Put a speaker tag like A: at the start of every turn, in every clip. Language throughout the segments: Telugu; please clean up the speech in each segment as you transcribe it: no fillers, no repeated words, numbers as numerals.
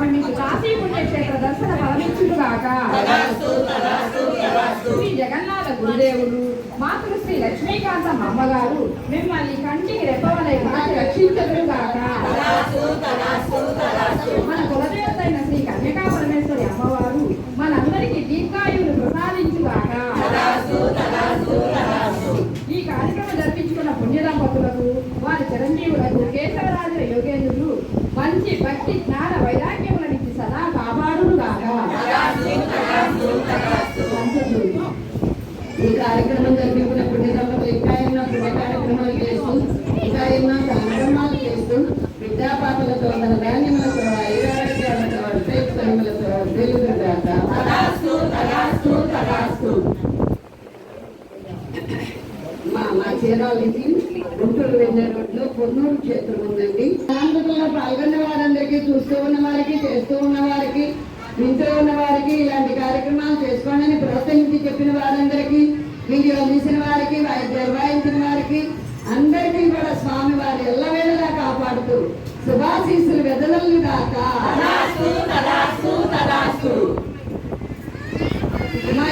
A: స్వామి మీకు కాశీ పుణ్యక్షేత్ర దర్శన ఫలమిచ్చుగాక. శ్రీ జగన్నాథ గురుదేవులు మాతృ శ్రీ లక్ష్మీకాంతమ్మ అమ్మగారు మిమ్మల్ని కంటికి రెప్పవలై కాచి రక్షించదురుగాక. మన కులదేవతైన శ్రీ కన్యకా పరమేశ్వరి అమ్మవారు మనందరికీ దీర్ఘాయువులు ప్రసాదించుగాక. ఈ కార్యక్రమం జరిపించుకున్న పుణ్య దంపతులకు వారి చిరంజీవులకు కేశవరాజుల యోగేంద్రులు మంచి భక్తి జ్ఞాన వైరాగ్యములనిచ్చి సదా కాపాడుగాక.
B: ఈ కార్యక్రమం జరిపించిన పుణ్య దంపతులు ఇంకా ఎన్నో పుణ్య కార్యక్రమాలు చేస్తూ ఇంకా ఎన్నో కార్యక్రమాలు చేస్తూ విద్యాపాపలతో మన ధాన్యములతో ఐరారోగ్యాలతో అర్థయుక్తములతో వెలుగుగాక. మా చీరాలకి గుంటూరు వెళ్ళే రోడ్లో పొన్నూరు క్షేత్రం ఉందండి. ఆంధ్రలో పాల్గొన్న వారందరికీ, చూస్తూ ఉన్న వారికి, చేస్తూ ఉన్న వారికి, వింటూ ఉన్న వారికి, ఇలాంటి కార్యక్రమాలు చేసుకోండి ప్రోత్సహించి చెప్పిన వారందరికీ, వీడియో తీసిన వారికి, వాయించిన వారికి అందరికీ కూడా స్వామి వారి ఎల్లవేళలా కాపాడుతూ శుభాశీస్సులు వెదలల్ని దాకా.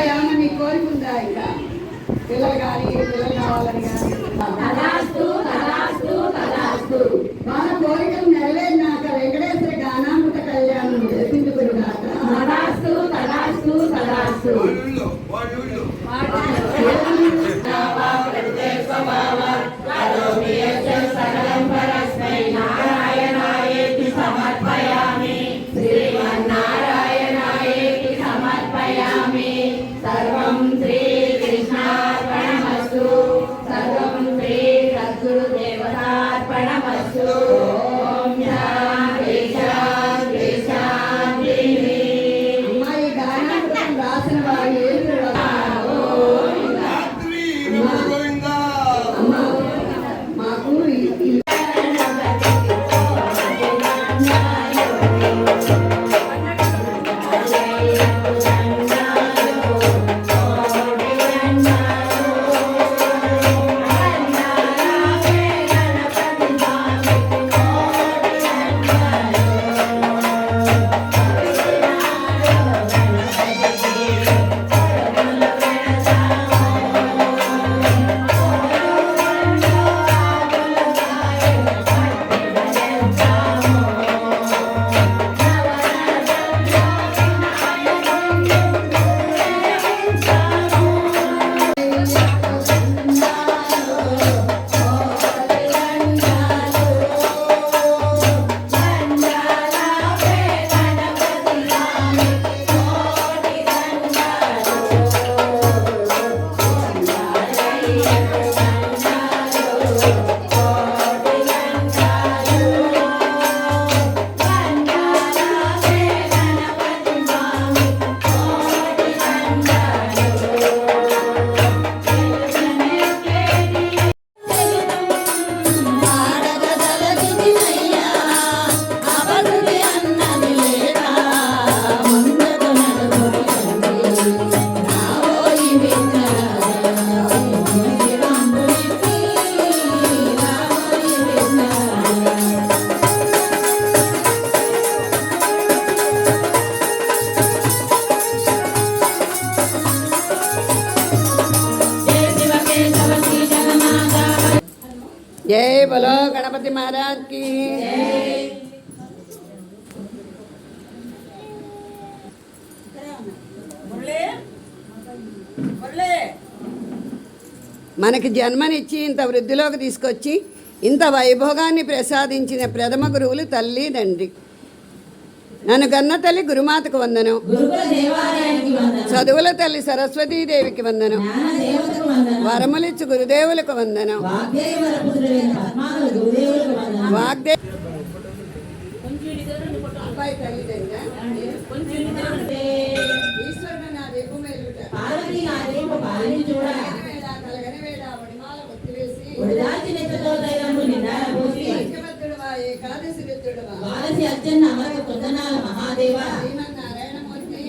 B: ఏమన్నా నీ కోరుకుందా? ఇంకా పిల్లలు కానీ పిల్లలు కావాలని కానీ మన కోరికలు నెరవేరినాక వెంకటేశ్వర గానామృత కళ్యాణం జరిపించుకున్నాక.
C: సర్వం శ్రీ కృష్ణార్పణమస్తు. సర్వం శ్రీ సద్గురుదేవతార్పణమస్తు. ఓం శాంతి శాంతి శాంతి.
B: అమ్మాయి గానామృతం రాసిన వారు మాకు जय बोलो गणपति महाराज की। మనకి జన్మనిచ్చి ఇంత వృద్ధిలోకి తీసుకొచ్చి ఇంత వైభోగాన్ని ప్రసాదించిన ప్రథమ గురువులు తల్లి తండ్రి. నన్ను గన్న తల్లి గురుమాతకు వందనం. చదువుల తల్లి సరస్వతీదేవికి వందనం. వరములిచ్చు గురుదేవులకు వందనం. వాగ్దే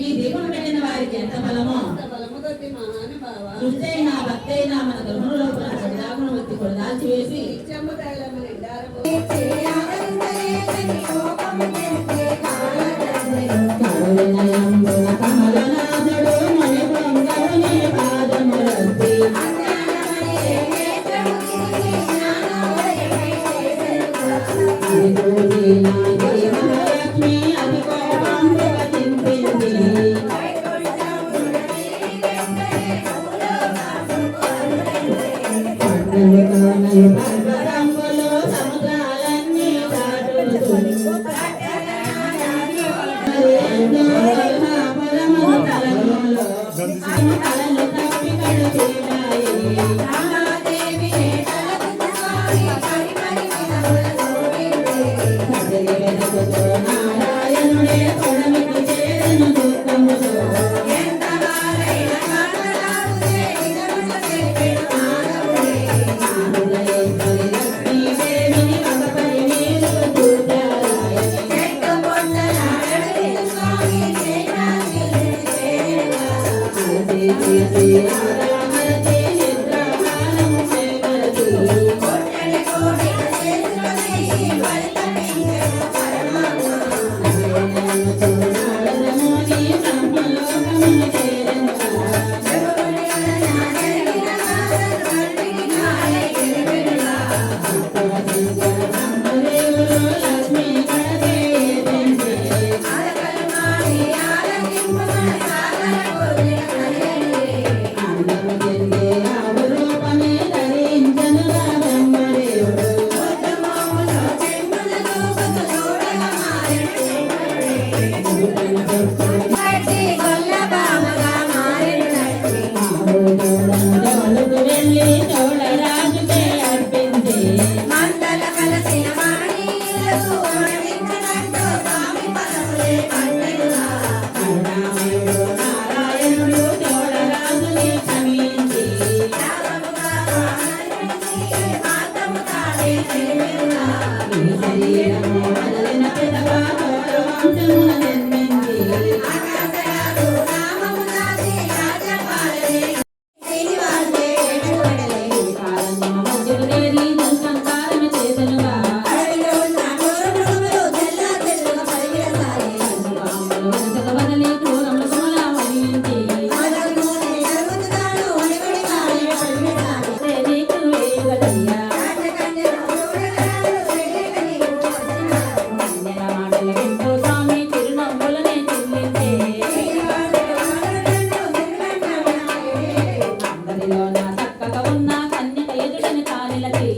C: ఈ దీపం పెట్టిన వారికి ఎంత బలమో సృష్టైన భక్తైనా మన గృహంలో లోపల సదాగుణ వచ్చి కొడదాల్చి వేసి కలుగుతున్నాయి పర్వతంలో సముద్రాలన్నీ దాటుతూ కలలు తప్పి కడుతున్నాయి నారాయణుడే కొడమికి చేరను దుఃఖముతో లక్ష్మీదేవిని మగపరి మీరు లక్ష్మీ రూపమే ధరించను బ్రహ్మదేవుడు వెళ్ళి చోళరాజుకే అర్పించి నారాయణుడు చోళరాజుని క్షమించి ఈ శరీరము వదిలిన పిదప చోళవంశమున జన్మించి కారణ్యమ మధ్యకు చేరి దుఃసంకారము చేసెనుగా పాములు వలసక వదలి క్రూరముల కుమల వహించి నీకు వేగలయ్యా కన్యల మాటల వింటూ స్వామి చిరునవ్వులనే చెల్లించే అందరిలో నా చక్కగా ఉన్న కన్యక ఎదుటని తానిలకి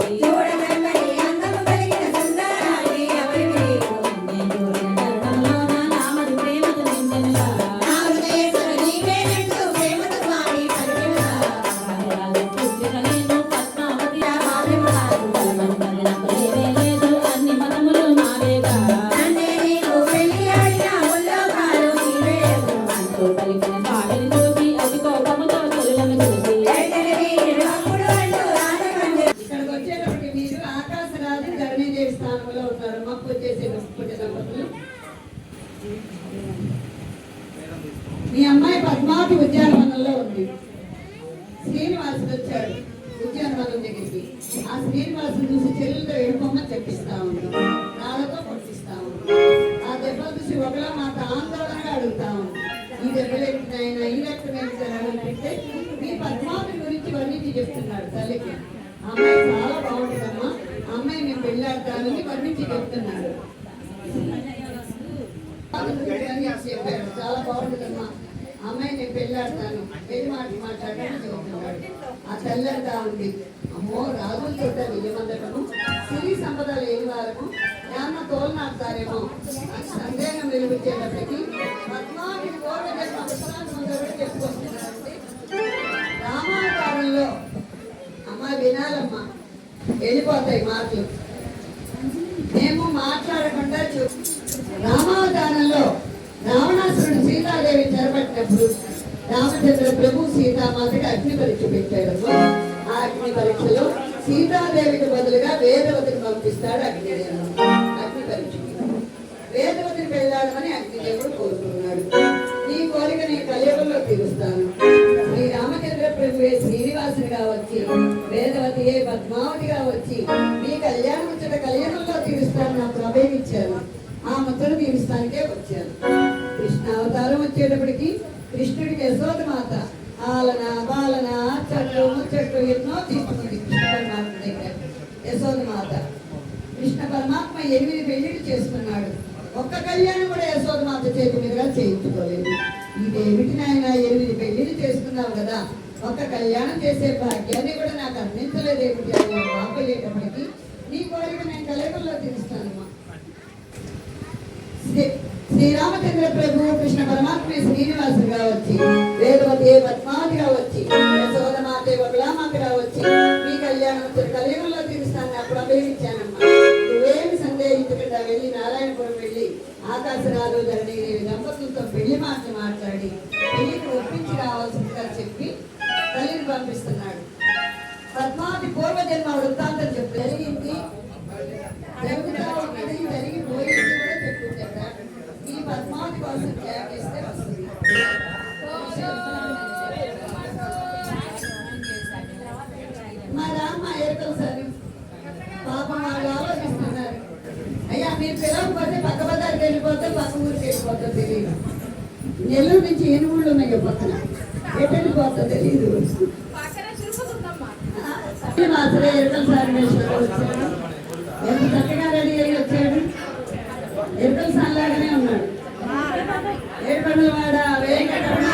C: నేను చూడిన తరుణంలో నా నామది ప్రేమతో నిండెనుగా కన్యలను పుట్టిన నేను పద్మావతి బలమంతది నాకు లేనే లేదు అన్ని మతములు నావేగా అంటూ పలికిన స్వామిని చూసి అతి కోపముతో చెలులను చూసి
B: ఇక్కడికి వచ్చేటప్పటికి మీరు ఆకాశరాజు ధరణీదేవి స్థానంలో ఉన్నారు. మా పూజ చేసే పుట్టిన దంపతులు. మీ అమ్మాయి పద్మావతి ఉద్యానవనంలో ఉంది. శ్రీనివాసుడు వచ్చాడు ఉద్యానవనం దగ్గరికి. ఆ శ్రీనివాసుడు చూసి చెల్లెలతో ఏడుకోమని చెప్పిస్తా ఉన్నాం, రాళ్ళతో కొట్టిస్తా ఉన్నాం. ఆ దెబ్బలు చూసి ఒకలా మాకు ఆందోళనగా అడుగుతా ఉన్నాం, ఈ దెబ్బలు ఏంటినైనా ఈ రక్తం ఏంటంటే మీ పద్మావతి గురించి వర్ణించి చెప్తున్నాడు తల్లికి. అమ్మాయి చాలా బాగుంటుందమ్మా, అమ్మాయి నేను పెళ్ళాడతానని వర్ణించి చెప్తున్నాడు. చెప్పాడు చాలా బాగుంటుందమ్మా, అమ్మాయి నేను పెళ్ళాడతాను, పెళ్లి మాట్లాడతాను చెప్తున్నాడు. ఆ తల్లి అంతా ఉంది, అమ్మో రాజుల తోట విజయమందటము సిరి సంపద లేని వారము ఏమన్నా తోలనాడతారేమో అని సందేహం వెలుగుచ్చేటప్పటికి పద్మావతిని కోరిన సంవత్సరాలు చెప్పుకొస్తున్నారంటే రామావతారంలో అమ్మ వినాలమ్మా, వెళ్ళిపోతాయి మాటలు, మేము మాట్లాడకుండా రామావతారంలో రావణాసురుడు సీతాదేవి చెరపట్టినప్పుడు రామచంద్ర ప్రభు సీతామాతకి అగ్ని పరీక్ష పెట్టాడు. ఆ అగ్ని పరీక్షలో సీతాదేవికి బదులుగా వేదవతిని పంపిస్తాడు అగ్నిదేవుడు. అగ్ని పరీక్షకి వేదవతిని పెళ్ళాడమని అగ్నిదేవుడు కోరుకున్నాడు. నీ కోరిక నీ కలియుగంలో తీరుస్తాను. శ్రీ రామచంద్ర ప్రభువే శ్రీనివాసునిగా వచ్చి వేదవతియే పద్మావతిగా వచ్చి మీ కళ్యాణ ముచ్చట కలియుగంలో తీరుస్తాను నాకు అభయమిచ్చాను. ఆ ముచ్చట తీరుస్తానికే వచ్చాను. కృష్ణావతారం వచ్చేటప్పటికి కృష్ణుడికి యశోద మాత ఆలన బాలన చెట్లు ముచ్చట్లు ఎన్నో తీసుకుంది కృష్ణ పరమాత్మ దగ్గర. యశోద మాత కృష్ణ పరమాత్మ 8 పెళ్లిళ్ళు చేసుకున్నాడు. ఒక్క కళ్యాణం కూడా యశోద మాత చేతి మీదుగా చేయించుకోలేదు. ఇదేమిటి నాయన 8 పెళ్లిళ్ళు చేసుకున్నాడు చేస్తున్నావు కదా, ఒక కళ్యాణం చేసే భాగ్యాన్ని కూడా నాకు అందించలేదేమిటి అని బాపయ్యేటప్పటికి నీ కోరిక నేను కలగల్లో తీరుస్తానమ్మా. శ్రీరామచంద్ర ప్రభు కృష్ణ పరమాత్మ శ్రీనివాసుగా వచ్చి, వేదవతి పద్మావతిగా వచ్చి, యశోదమాత బబులామాతగా వచ్చి మీ కళ్యాణం కలియుగంలో తీరుస్తానని అప్పుడు అభయమిచ్చానమ్మా. నువ్వేమి సందేహించకుండా వెళ్ళి నారాయణపురం వెళ్ళి ఆకాశరాజు ధరణిదేవి దంపతులతో పెళ్లి మాటలు మాట్లాడి పెళ్లికి ఒప్పించి రావాల్సిందిగా చెప్పి తల్లిని పంపిస్తున్నాడు. పద్మావతి పూర్వజన్మ వృత్తాంతం చెప్పు జరిగింది, జరుగుతా ఉన్నది, జరిగిపోయింది కూడా చెప్పుకుంటాడు. ఈ పద్మావతి కోసం త్యాగిస్తే వస్తుంది. మా రామ్మ ఎరుకలు సార్ పాపం వాళ్ళు ఆలోచిస్తున్నారు. అయ్యా మీరు పిలవకపోతే పక్క బజార్కి వెళ్ళిపోతే పక్క ఊరికి వెళ్ళిపోతే తెలియదు. నెల్లూరు నుంచి ఎన్ని ఊళ్ళు ఉన్నాయో పక్కన, ఎటు వెళ్ళిపోతా తెలియదు. మాసరే ఎరుకల సార్ వచ్చాడు, ఎంత చక్కగా రెడీ అయ్యి వచ్చాడు. ఎరుకల సార్ లాగానే ఉన్నాడు. ఏడుకొండలవాడ వెంకటరమణ